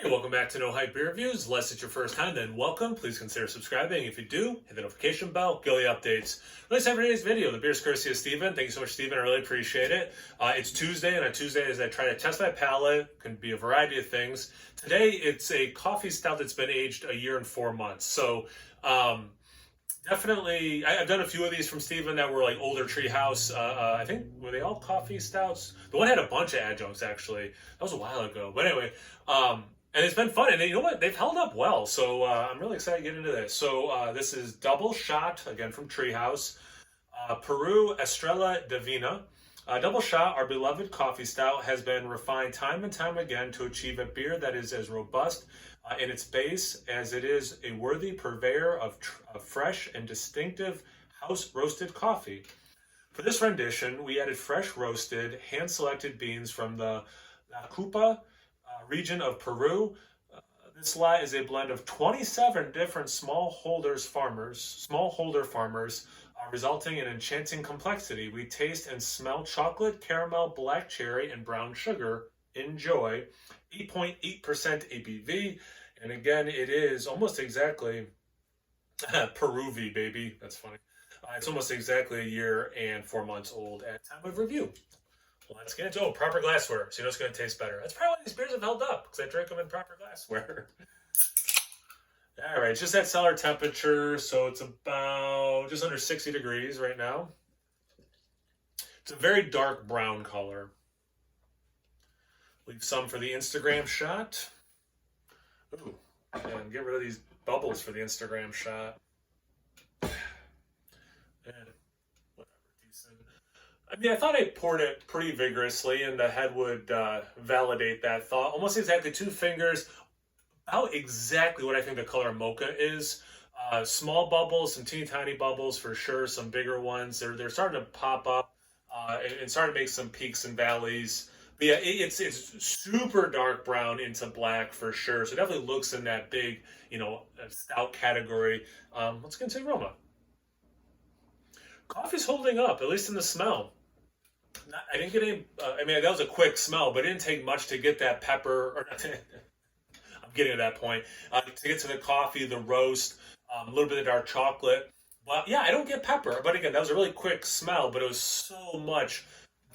welcome back to No Hype Beer Reviews. Unless it's your first time, then welcome. Please consider subscribing. If you do, hit the notification bell, get all the updates. Release every day's video. The beer's courtesy of Steven. Thank you so much, Steven. I really appreciate it. It's Tuesday, and on Tuesdays I try to test my palate. It can be a variety of things. Today, it's a coffee stout that's been aged a year and 4 months. So, definitely, I've done a few of these from Steven that were like older Treehouse. I think, were they all coffee stouts? The one had a bunch of adjuncts, actually. That was a while ago. But anyway, and it's been fun. And you know what? They've held up well. So I'm really excited to get into this. So this is Double Shot, again from Treehouse. Peru, Estrella, Divina. Double Shot, our beloved coffee stout, has been refined time and time again to achieve a beer that is as robust in its base as it is a worthy purveyor of fresh and distinctive house-roasted coffee. For this rendition, we added fresh roasted, hand-selected beans from the La Cupa region of Peru. This lot is a blend of 27 different smallholder farmers, resulting in enchanting complexity. We taste and smell chocolate, caramel, black cherry, and brown sugar. Enjoy. 8.8% ABV. And again, it is almost exactly Peruvi, baby. That's funny. It's almost exactly a year and 4 months old at time of review. Let's get into it. Proper glassware, so you know it's going to taste better. That's probably why these beers have held up, because I drink them in proper glassware. All right, it's just at cellar temperature, so it's about just under 60 degrees right now. It's a very dark brown color. Leave some for the Instagram shot. Ooh, and get rid of these bubbles for the Instagram shot. And whatever, decent. I mean, I thought I poured it pretty vigorously, and the head would validate that thought. Almost exactly 2 fingers. About exactly what I think the color mocha is. Small bubbles, some teeny tiny bubbles for sure, some bigger ones. They're starting to pop up and starting to make some peaks and valleys. But yeah, it's super dark brown into black for sure. So it definitely looks in that big, stout category. Let's get into aroma. Coffee's holding up, at least in the smell. I didn't get any. That was a quick smell, but it didn't take much to get that pepper. Or I'm getting to that point. To get to the coffee, the roast, a little bit of dark chocolate. Well, yeah, I don't get pepper. But again, that was a really quick smell, but it was so much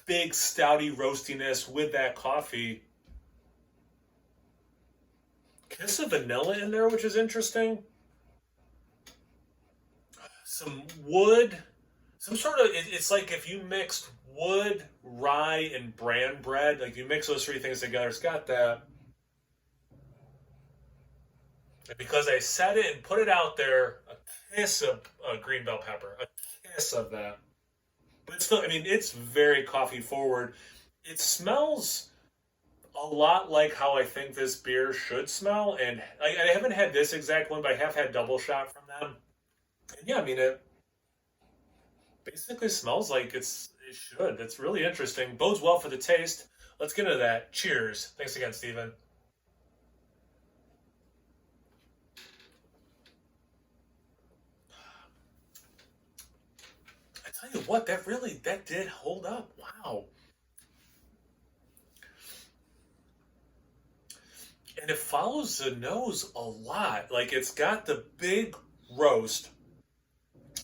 big, stouty roastiness with that coffee. Kiss of vanilla in there, which is interesting. Some wood. Some sort of, it's like if you mixed wood, rye, and bran bread. Like you mix those 3 things together, it's got that. And because I said it and put it out there, a kiss of green bell pepper, a kiss of that. But it's still, it's very coffee forward. It smells a lot like how I think this beer should smell. And I haven't had this exact one, but I have had Double Shot from them. And yeah, it basically smells like it should. It's really interesting. Bodes well for the taste. Let's get into that. Cheers. Thanks again, Steven. I tell you what, that did hold up. Wow. And it follows the nose a lot. Like it's got the big roast.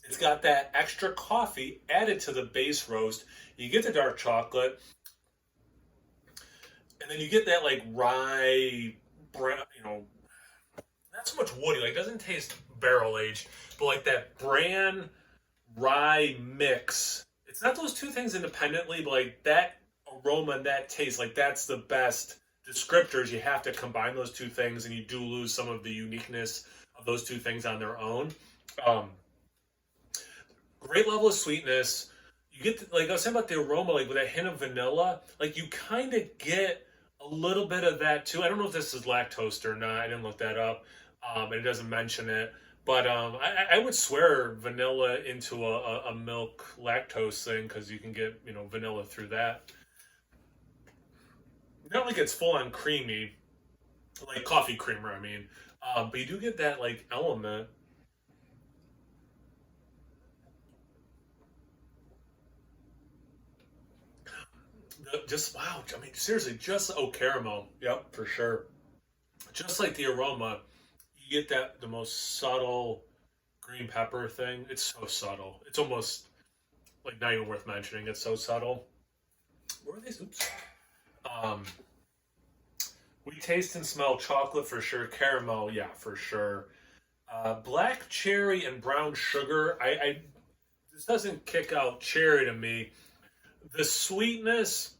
It's got that extra coffee added to the base roast. You get the dark chocolate, and then you get that like rye, not so much woody. Like it doesn't taste barrel aged, but like that bran rye mix. It's not those 2 things independently, but like that aroma and that taste. Like that's the best descriptors. You have to combine those 2 things, and you do lose some of the uniqueness of those 2 things on their own. Great level of sweetness. You get, like I was saying about the aroma, like with a hint of vanilla, like you kind of get a little bit of that too. I don't know if this is lactose or not. I didn't look that up. And it doesn't mention it. But I would swear vanilla into a milk lactose thing, because you can get, vanilla through that. Not like it's full on creamy, like coffee creamer, but you do get that like element. Just wow. Seriously, just caramel. Yep, for sure. just like the aroma, you get the most subtle green pepper thing. It's so subtle. It's almost like not even worth mentioning. It's so subtle. Where are these? Oops. Um, we taste and smell chocolate for sure. Caramel, yeah, for sure. Black cherry and brown sugar. This doesn't kick out cherry to me. The sweetness,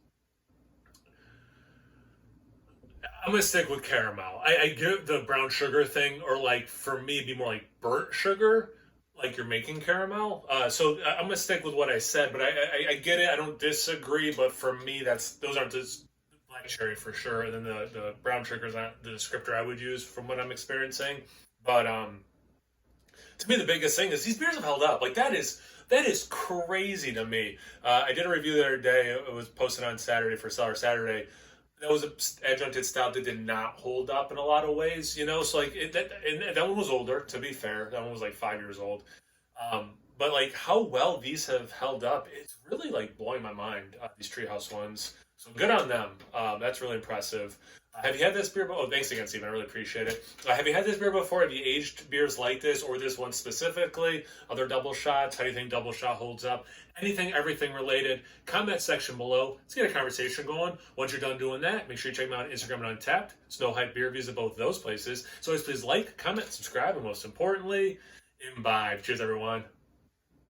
I'm gonna stick with caramel. I get the brown sugar thing, or like for me, it'd be more like burnt sugar, like you're making caramel. I'm gonna stick with what I said, but I get it. I don't disagree, but for me, those aren't just black cherry for sure, and then the brown sugar is not the descriptor I would use from what I'm experiencing. But to me, the biggest thing is these beers have held up. Like that is crazy to me. I did a review the other day. It was posted on Saturday for Cellar Saturday. That was an adjuncted stout that did not hold up in a lot of ways, you know. So like that one was older. To be fair, that one was like 5 years old. But like how well these have held up, it's really like blowing my mind. These Treehouse ones. So good on them. That's really impressive. Have you had this beer? Oh, thanks again, Stephen. I really appreciate it. Have you had this beer before? Have you aged beers like this or this one specifically? Other double shots? How do you think double shot holds up? Anything, everything related? Comment section below. Let's get a conversation going. Once you're done doing that, make sure you check me out on Instagram and Untapped. Snow Hype Beer Reviews at both those places. So always please like, comment, subscribe, and most importantly, imbibe. Cheers, everyone.